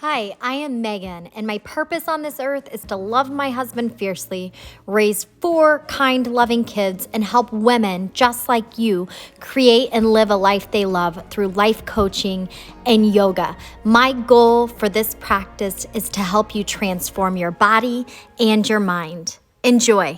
Hi, I am Megan, and my purpose on this earth is to love my husband fiercely, raise 4 kind, loving kids, and help women just like you create and live a life they love through life coaching and yoga. My goal for this practice is to help you transform your body and your mind. Enjoy.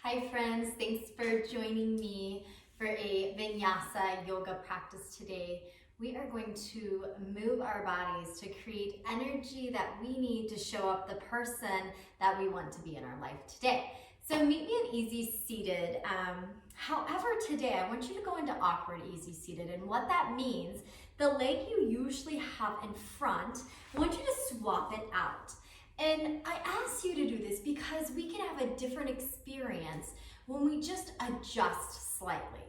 Hi, friends. Thanks for joining me for a Vinyasa yoga practice today. We are going to move our bodies to create energy that we need to show up the person that we want to be in our life today. So meet me in easy seated. However, today I want you to go into awkward easy seated, and what that means, the leg you usually have in front, I want you to swap it out. And I ask you to do this because we can have a different experience when we just adjust slightly.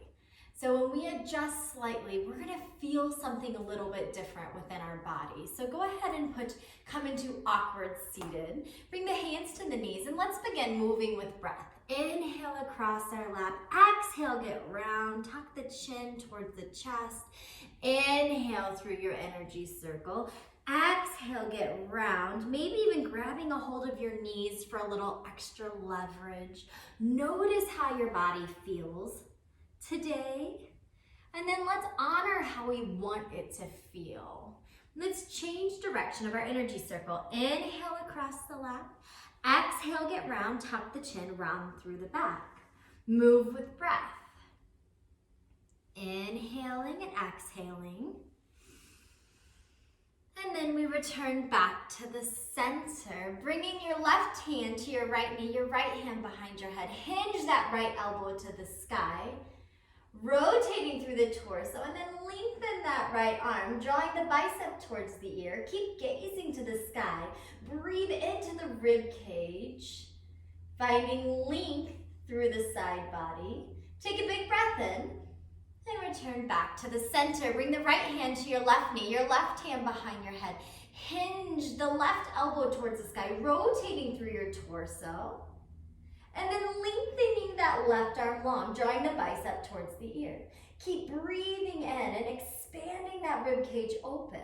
So when we adjust slightly, we're gonna feel something a little bit different within our body. So go ahead and come into awkward seated. Bring the hands to the knees, and let's begin moving with breath. Inhale across our lap. Exhale, get round. Tuck the chin towards the chest. Inhale through your energy circle. Exhale, get round. Maybe even grabbing a hold of your knees for a little extra leverage. Notice how your body feels today, and then let's honor how we want it to feel. Let's change direction of our energy circle. Inhale across the lap. Exhale, get round, tuck the chin, round through the back. Move with breath. Inhaling and exhaling. And then we return back to the center, bringing your left hand to your right knee, your right hand behind your head. Hinge that right elbow to the sky. Rotating through the torso, and then lengthen that right arm, drawing the bicep towards the ear. Keep gazing to the sky. Breathe into the rib cage, finding length through the side body. Take a big breath in, and return back to the center. Bring the right hand to your left knee, your left hand behind your head. Hinge the left elbow towards the sky, rotating through your torso. And then lengthening that left arm long, drawing the bicep towards the ear. Keep breathing in and expanding that rib cage open.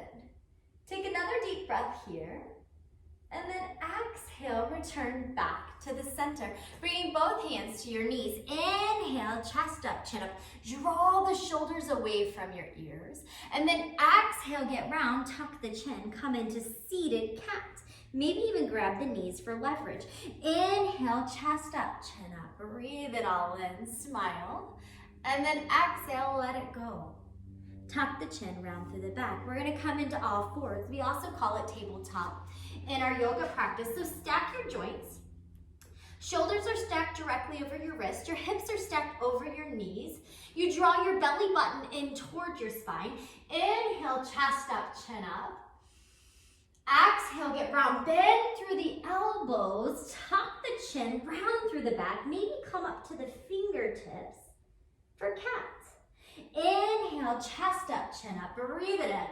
Take another deep breath here. And then exhale, return back to the center. Bringing both hands to your knees. Inhale, chest up, chin up. Draw the shoulders away from your ears. And then exhale, get round, tuck the chin, come into seated cat. Maybe even grab the knees for leverage. Inhale, chest up, chin up. Breathe it all in, smile. And then exhale, let it go. Tuck the chin round through the back. We're gonna come into all fours. We also call it tabletop in our yoga practice. So stack your joints. Shoulders are stacked directly over your wrists. Your hips are stacked over your knees. You draw your belly button in towards your spine. Inhale, chest up, chin up. Exhale, get round, bend through the elbows, tuck the chin, round through the back, maybe come up to the fingertips for cat. Inhale, chest up, chin up, breathe it in.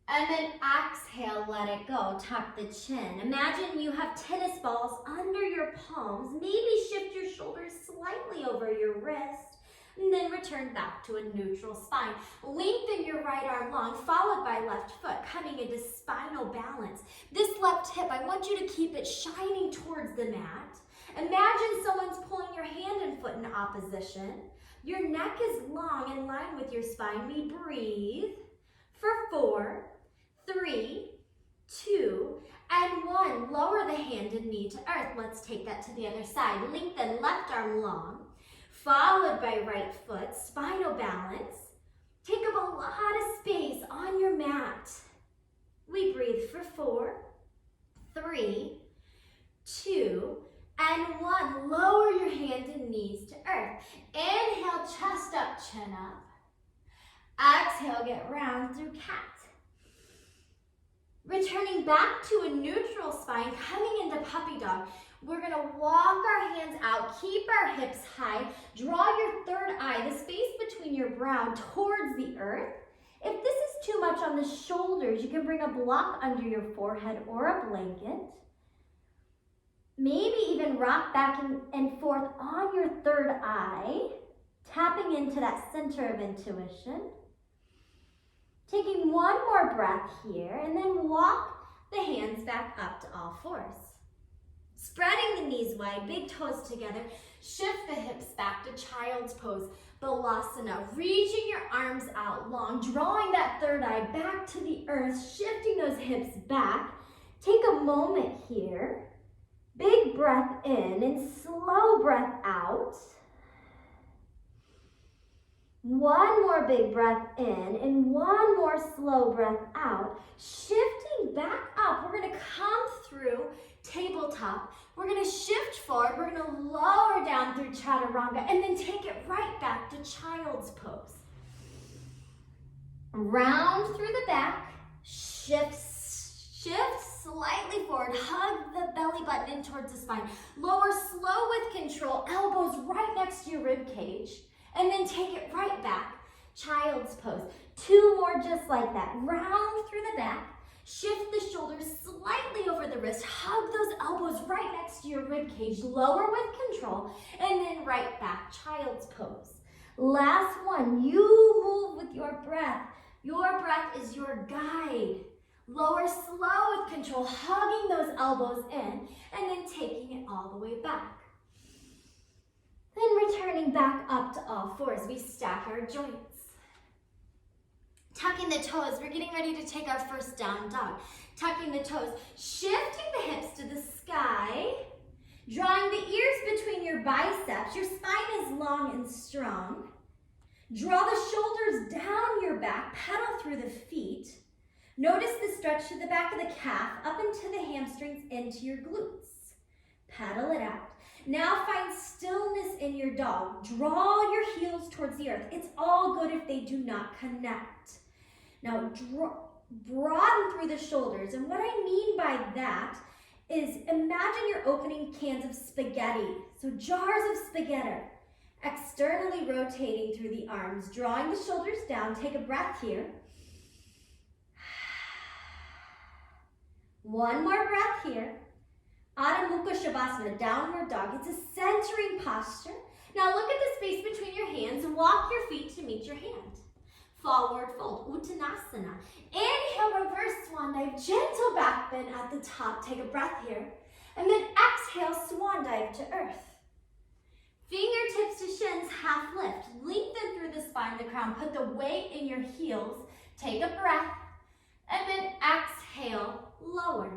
And then exhale, let it go, tuck the chin. Imagine you have tennis balls under your palms, maybe shift your shoulders slightly over your wrist. And then return back to a neutral spine. Lengthen your right arm long, followed by left foot, coming into spinal balance. This left hip, I want you to keep it shining towards the mat. Imagine someone's pulling your hand and foot in opposition. Your neck is long in line with your spine. We breathe for 4, 3, 2, and 1. Lower the hand and knee to earth. Let's take that to the other side. Lengthen left arm long, followed by right foot, spinal balance. Take up a lot of space on your mat. We breathe for 4, 3, 2, and 1. Lower your hands and knees to earth. Inhale, chest up, chin up. Exhale, get round through cat. Returning back to a neutral spine, coming into puppy dog. We're gonna walk our hands out, keep our hips high, draw your third eye, the space between your brow towards the earth. If this is too much on the shoulders, you can bring a block under your forehead or a blanket. Maybe even rock back and forth on your third eye, tapping into that center of intuition. Taking one more breath here, and then walk the hands back up to all fours. Spreading the knees wide, big toes together. Shift the hips back to child's pose, Balasana. Reaching your arms out long, drawing that third eye back to the earth, shifting those hips back. Take a moment here. Big breath in and slow breath out. One more big breath in and one more slow breath out. Shifting back up, we're gonna come through tabletop. We're gonna shift forward, we're gonna lower down through chaturanga and then take it right back to child's pose. Round through the back, shift slightly forward, hug the belly button in towards the spine. Lower slow with control, elbows right next to your rib cage. And then take it right back, child's pose. Two more just like that. Round through the back, shift the shoulders slightly over the wrist, hug those elbows right next to your rib cage, lower with control, and then right back, child's pose. Last one, you move with your breath. Your breath is your guide. Lower slow with control, hugging those elbows in, and then taking it all the way back. Then returning back up to all fours, we stack our joints. Tucking the toes, we're getting ready to take our first down dog. Tucking the toes, shifting the hips to the sky, drawing the ears between your biceps. Your spine is long and strong. Draw the shoulders down your back, pedal through the feet. Notice the stretch to the back of the calf, up into the hamstrings, into your glutes. Pedal it out. Now find stillness in your dog. Draw your heels towards the earth. It's all good if they do not connect. Now broaden through the shoulders. And what I mean by that is imagine you're opening cans of spaghetti. So jars of spaghetti. Externally rotating through the arms, drawing the shoulders down. Take a breath here. One more breath here. Adho Mukha Shavasana, downward dog. It's a centering posture. Now look at the space between your hands and walk your feet to meet your hand. Forward fold, Uttanasana. Inhale, reverse swan dive, gentle back bend at the top. Take a breath here. And then exhale, swan dive to earth. Fingertips to shins, half lift. Lengthen through the spine, the crown. Put the weight in your heels. Take a breath. And then exhale, lower.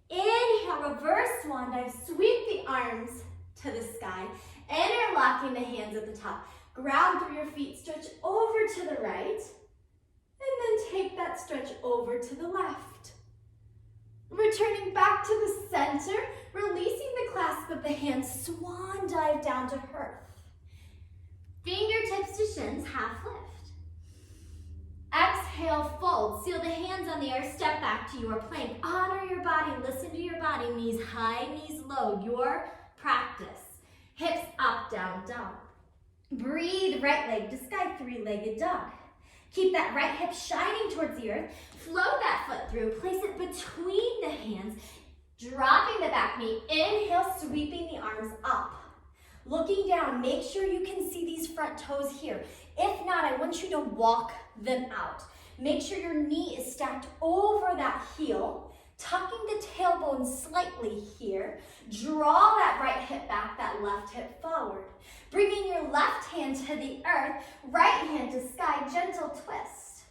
Inhale, reverse swan dive, sweep the arms to the sky, interlocking the hands at the top. Ground through your feet, stretch over to the right, and then take that stretch over to the left. Returning back to the center, releasing the clasp of the hands, swan dive down to earth. Fingertips to shins, half lift. Exhale, fold. Seal the hands on the earth. Step back to your plank. Honor your body. Listen to your body. Knees high, knees low. Your practice. Hips up, down, dog. Breathe, right leg to sky, three-legged dog. Keep that right hip shining towards the earth. Float that foot through. Place it between the hands. Dropping the back knee. Inhale, sweeping the arms up. Looking down, make sure you can see these front toes here. If not, I want you to walk them out. Make sure your knee is stacked over that heel, tucking the tailbone slightly here. Draw that right hip back, that left hip forward. Bringing your left hand to the earth, right hand to sky, gentle twist.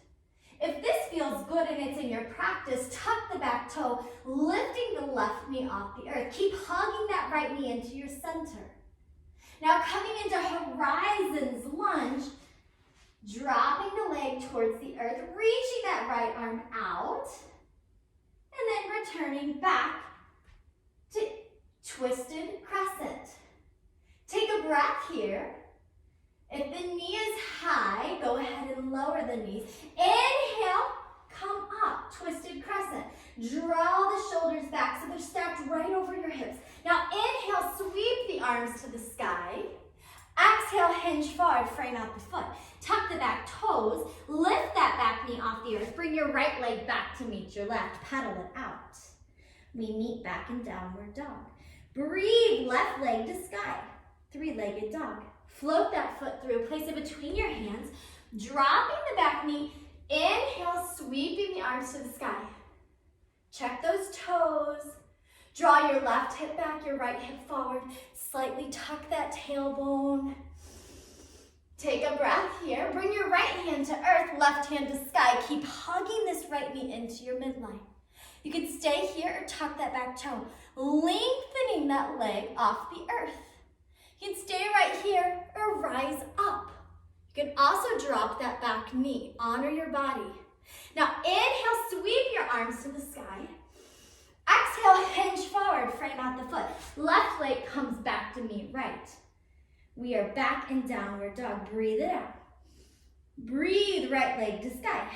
If this feels good and it's in your practice, tuck the back toe, lifting the left knee off the earth. Keep hugging that right knee into your center. Now coming into horizons lunge, dropping the leg towards the earth, reaching that right arm out, and then returning back to twisted crescent. Take a breath here. If the knee is high, go ahead and lower the knees. Inhale, come up, twisted crescent. Draw the shoulders back so they're stacked right over your hips. Now inhale, sweep the arms to the sky. Exhale, hinge forward, frame out the foot. Tuck the back toes, lift that back knee off the earth. Bring your right leg back to meet your left. Pedal it out. We meet back in downward dog. Breathe, left leg to sky. Three-legged dog. Float that foot through, place it between your hands. Dropping the back knee, Inhale, sweeping the arms to the sky. Check those toes. Draw your left hip back, your right hip forward. Slightly tuck that tailbone. Take a breath here. Bring your right hand to earth, left hand to sky. Keep hugging this right knee into your midline. You can stay here or tuck that back toe, lengthening that leg off the earth. You can stay right here or rise up. You can also drop that back knee. Honor your body. Now inhale, sweep your arms to the sky. Exhale, hinge forward, frame out the foot. Left leg comes back to meet right. We are back in downward dog. Breathe it out. Breathe right leg to sky.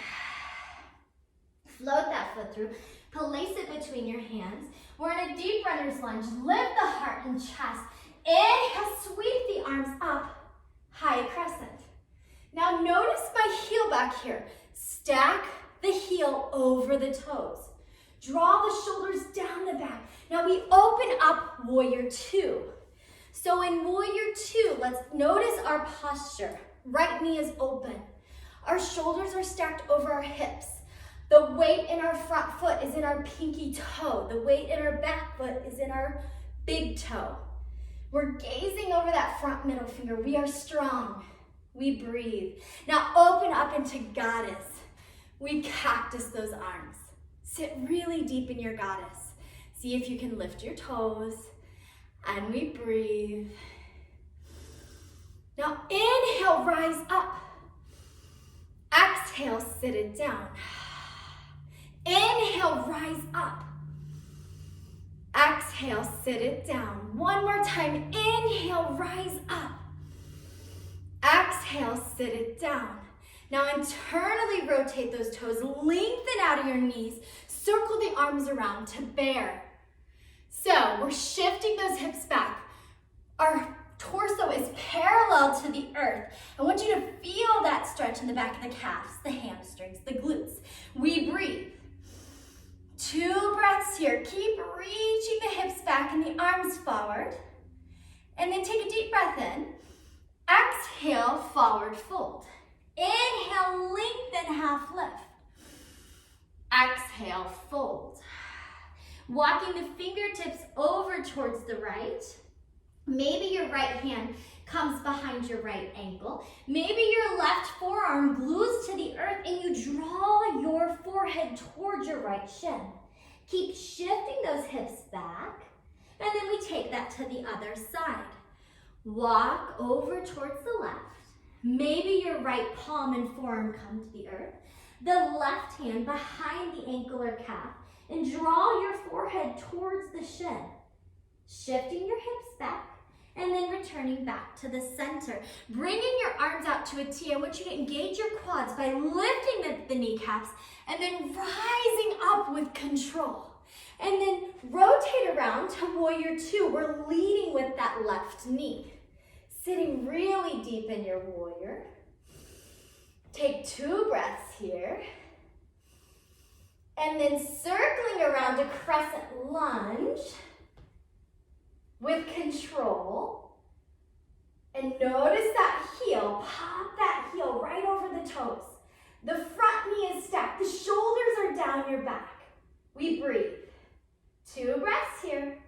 Float that foot through. Place it between your hands. We're in a deep runner's lunge. Lift the heart and chest. Inhale, sweep the arms up. High crescent. Now notice my heel back here. Stack the heel over the toes. Draw the shoulders down the back. Now we open up warrior two. So in warrior two, let's notice our posture. Right knee is open. Our shoulders are stacked over our hips. The weight in our front foot is in our pinky toe. The weight in our back foot is in our big toe. We're gazing over that front middle finger. We are strong. We breathe. Now open up into goddess. We cactus those arms. Sit really deep in your goddess. See if you can lift your toes. And we breathe. Now inhale, rise up. Exhale, sit it down. Inhale, rise up. Exhale, sit it down. One more time. Inhale, rise up. Exhale, sit it down. Now internally rotate those toes. Lengthen out of your knees. Circle the arms around to bear. So we're shifting those hips back. Our torso is parallel to the earth. I want you to feel that stretch in the back of the calves, the hamstrings, the glutes. We breathe. 2 breaths here. Keep reaching the hips back and the arms forward. And then take a deep breath in. Exhale, forward fold. Inhale, lengthen, half lift. Exhale, fold. Walking the fingertips over towards the right. Maybe your right hand comes behind your right ankle. Maybe your left forearm glues to the earth and you draw your forehead towards your right shin. Keep shifting those hips back, and then we take that to the other side. Walk over towards the left. Maybe your right palm and forearm come to the earth. The left hand behind the ankle or calf, and draw your forehead towards the shin. Shifting your hips back, and then returning back to the center. Bringing your arms out to a T. I want you to engage your quads by lifting the kneecaps and then rising up with control. And then rotate around to warrior two. We're leading with that left knee. Sitting really deep in your warrior. Take 2 breaths here. And then circling around a crescent lunge with control. And notice that heel. Pop that heel right over the toes. The front knee is stacked. The shoulders are down your back. We breathe. 2 breaths here.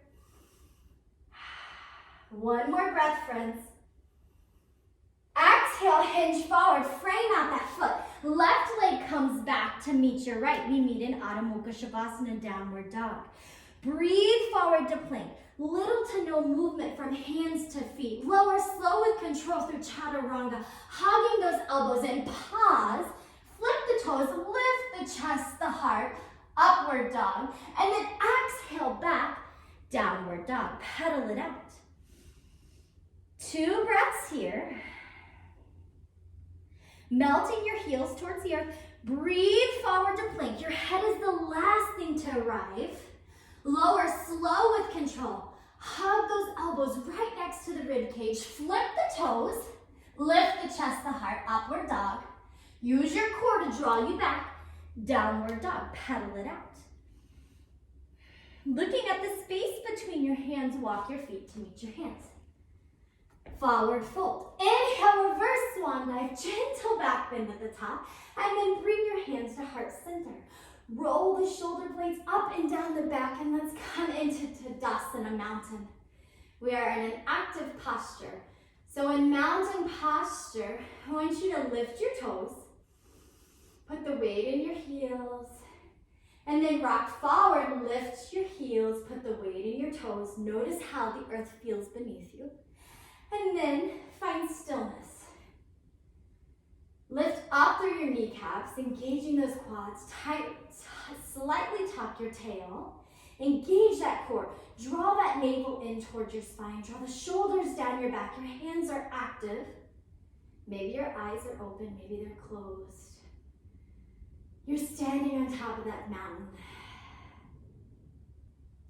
1 more breath, friends. Exhale, hinge forward, frame out that foot. Left leg comes back to meet your right. We meet in Adho Mukha Shavasana, downward dog. Breathe forward to plank. Little to no movement from hands to feet. Lower slow with control through chaturanga. Hugging those elbows in. Pause. Flip the toes. Lift the chest, the heart. Upward dog. And then exhale back. Downward dog. Pedal it out. 2 breaths here. Melting your heels towards the earth. Breathe forward to plank. Your head is the last thing to arrive. Lower slow with control. Hug those elbows right next to the rib cage. Flip the toes. Lift the chest, the heart. Upward dog. Use your core to draw you back. Downward dog. Pedal it out. Looking at the space between your hands, walk your feet to meet your hands. forward fold. Inhale, reverse swan dive, gentle back bend at the top, and then bring your hands to heart center. Roll the shoulder blades up and down the back, and let's come into Tadasana Mountain. We are in an active posture. So in mountain posture, I want you to lift your toes, put the weight in your heels, and then rock forward, lift your heels, put the weight in your toes. Notice how the earth feels beneath you. And then find stillness. Lift up through your kneecaps, engaging those quads. Slightly tuck your tail. Engage that core. Draw that navel in towards your spine. Draw the shoulders down your back. Your hands are active. Maybe your eyes are open, maybe they're closed. You're standing on top of that mountain.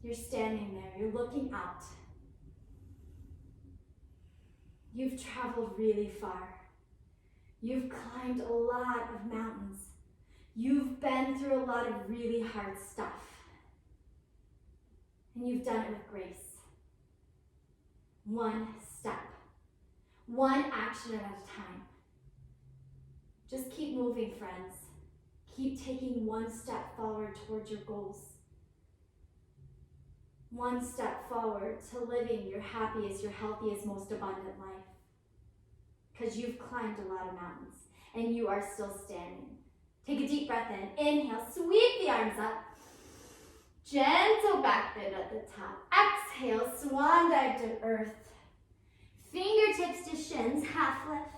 You're standing there, you're looking out. You've traveled really far. You've climbed a lot of mountains. You've been through a lot of really hard stuff. And you've done it with grace. One step, one action at a time. Just keep moving, friends. Keep taking one step forward towards your goals. One step forward to living your happiest, your healthiest, most abundant life. Because you've climbed a lot of mountains and you are still standing. Take a deep breath in. Inhale, sweep the arms up. Gentle back bend at the top. Exhale, swan dive to earth. Fingertips to shins, half lift.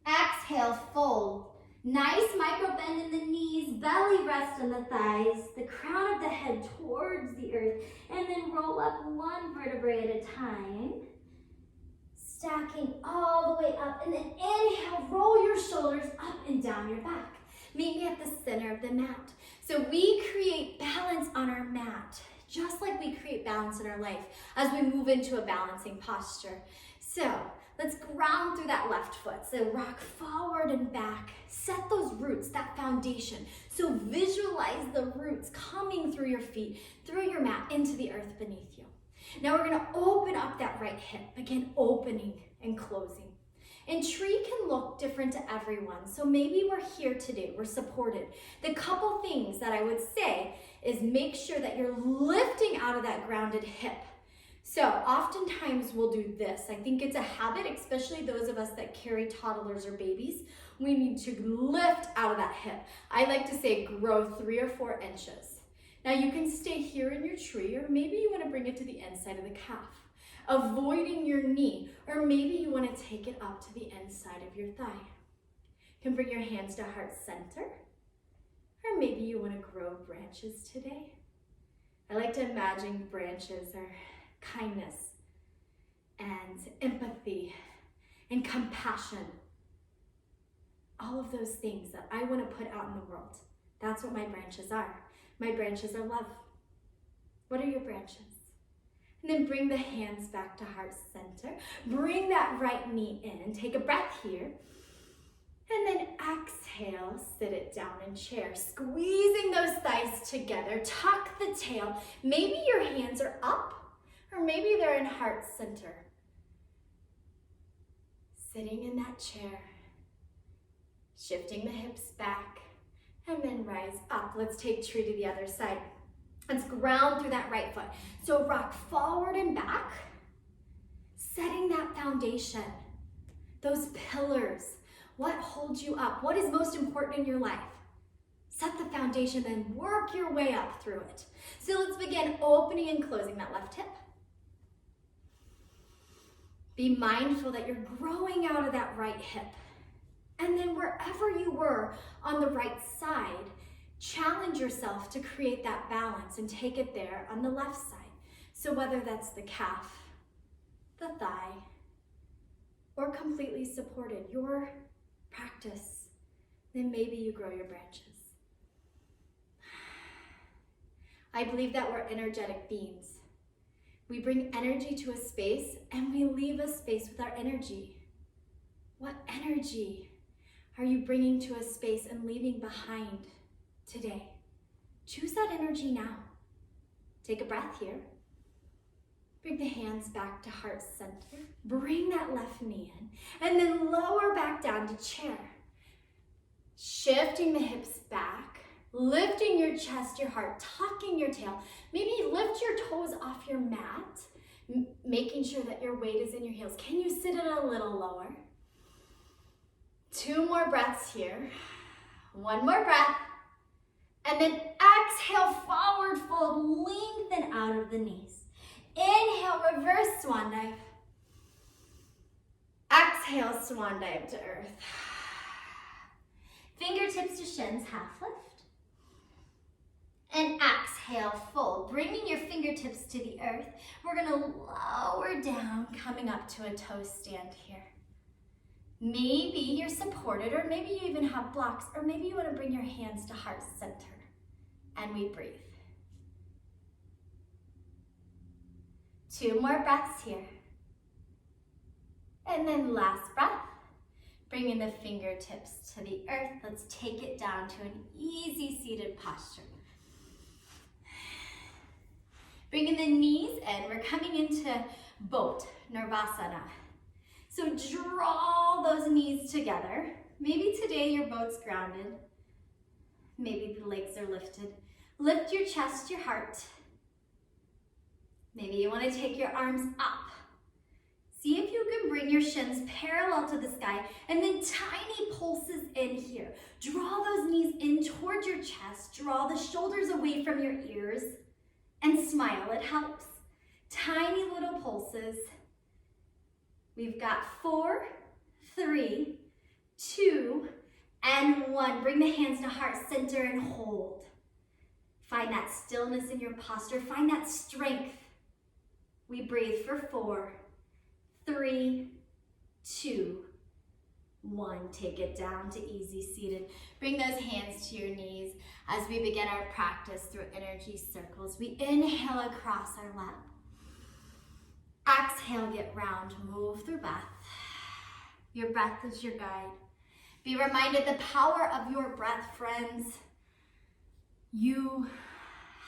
Exhale, fold. Nice micro bend in the knees, belly rest on the thighs, the crown of the head towards the earth, and then roll up one vertebrae at a time. Stacking all the way up, and then inhale, roll your shoulders up and down your back. Meet me at the center of the mat. So we create balance on our mat, just like we create balance in our life as we move into a balancing posture. So let's ground through that left foot. So rock forward and back. Set those roots, that foundation. So visualize the roots coming through your feet, through your mat, into the earth beneath you. Now we're gonna open up that right hip. Again, opening and closing. And tree can look different to everyone. So maybe we're here today, we're supported. The couple things that I would say is make sure that you're lifting out of that grounded hip. So oftentimes we'll do this. I think it's a habit, especially those of us that carry toddlers or babies. We need to lift out of that hip. I like to say grow 3 or 4 inches. Now you can stay here in your tree, or maybe you want to bring it to the inside of the calf, avoiding your knee, or maybe you want to take it up to the inside of your thigh. You can bring your hands to heart center, or maybe you want to grow branches today. I like to imagine branches are kindness and empathy and compassion. All of those things that I want to put out in the world. That's what my branches are. My branches are love. What are your branches? And then bring the hands back to heart center. Bring that right knee in. Take a breath here. And then exhale, sit it down in chair. Squeezing those thighs together. Tuck the tail. Maybe your hands are up, or maybe they're in heart center. Sitting in that chair. Shifting the hips back. And then rise up. Let's take tree to the other side. Let's ground through that right foot. So rock forward and back, setting that foundation, those pillars. What holds you up? What is most important in your life? Set the foundation, then work your way up through it. So let's begin opening and closing that left hip. Be mindful that you're growing out of that right hip. And then wherever you were on the right side, challenge yourself to create that balance and take it there on the left side. So whether that's the calf, the thigh, or completely supported, your practice, then maybe you grow your branches. I believe that we're energetic beings. We bring energy to a space and we leave a space with our energy. What energy are you bringing to a space and leaving behind today? Choose that energy now. Take a breath here. Bring the hands back to heart center. Bring that left knee in. And then lower back down to chair. Shifting the hips back. Lifting your chest, your heart, tucking your tail. Maybe lift your toes off your mat. Making sure that your weight is in your heels. Can you sit it a little lower? 2 more breaths here. 1 more breath. And then exhale, forward fold, lengthen out of the knees. Inhale, reverse swan dive. Exhale, swan dive to earth. Fingertips to shins, half lift. And exhale, fold. Bringing your fingertips to the earth. We're gonna lower down, coming up to a toe stand here. Maybe you're supported, or maybe you even have blocks, or maybe you wanna bring your hands to heart center. And we breathe. 2 more breaths here. And then last breath. Bringing the fingertips to the earth. Let's take it down to an easy seated posture. Bringing the knees in. We're coming into boat, Nirvasana. So draw those knees together. Maybe today your boat's grounded. Maybe the legs are lifted. Lift your chest, your heart. Maybe you want to take your arms up. See if you can bring your shins parallel to the sky, and then tiny pulses in here. Draw those knees in towards your chest. Draw the shoulders away from your ears and smile. It helps. Tiny little pulses. We've got 4, 3, 2, and 1. Bring the hands to heart center and hold. Find that stillness in your posture. Find that strength. We breathe for 4, 3, 2, 1. Take it down to easy seated. Bring those hands to your knees as we begin our practice through energy circles. We inhale across our lap. Exhale, get round, move through breath. Your breath is your guide. Be reminded the power of your breath, friends. You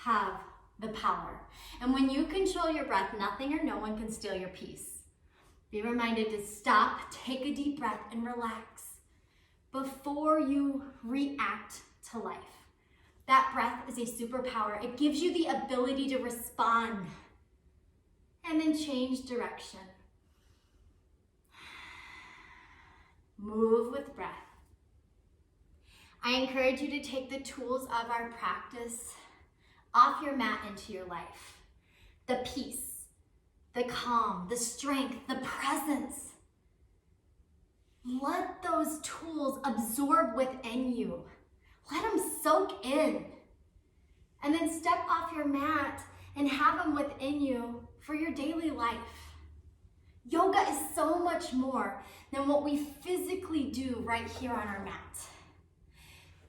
have the power. And when you control your breath, nothing or no one can steal your peace. Be reminded to stop, take a deep breath, and relax before you react to life. That breath is a superpower. It gives you the ability to respond and then change direction. Move with breath. I encourage you to take the tools of our practice off your mat into your life. The peace, the calm, the strength, the presence. Let those tools absorb within you. Let them soak in. And then step off your mat and have them within you for your daily life. Yoga is so much more than what we physically do right here on our mat.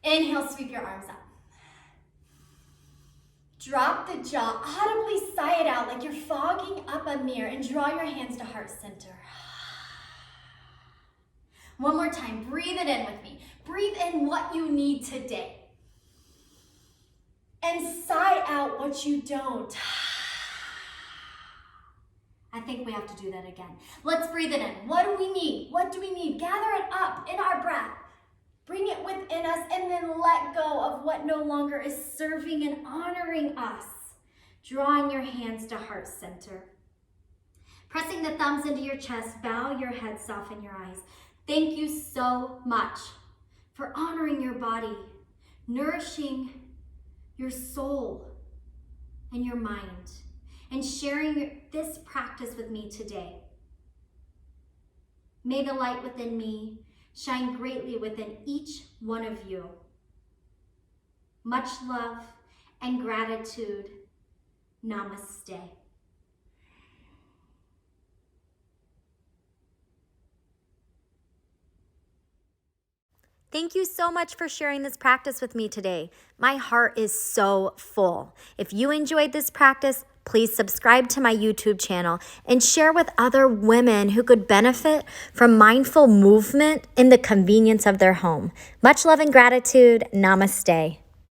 Inhale, sweep your arms up. Drop the jaw, audibly sigh it out like you're fogging up a mirror, and draw your hands to heart center. One more time, breathe it in with me. Breathe in what you need today. And sigh out what you don't. I think we have to do that again. Let's breathe it in. What do we need? What do we need? Gather it up in our breath. Bring it within us, and then let go of what no longer is serving and honoring us. Drawing your hands to heart center. Pressing the thumbs into your chest, bow your head, soften your eyes. Thank you so much for honoring your body, nourishing your soul and your mind, and sharing this practice with me today. May the light within me shine greatly within each one of you. Much love and gratitude. Namaste. Thank you so much for sharing this practice with me today. My heart is so full. If you enjoyed this practice, please subscribe to my YouTube channel and share with other women who could benefit from mindful movement in the convenience of their home. Much love and gratitude. Namaste.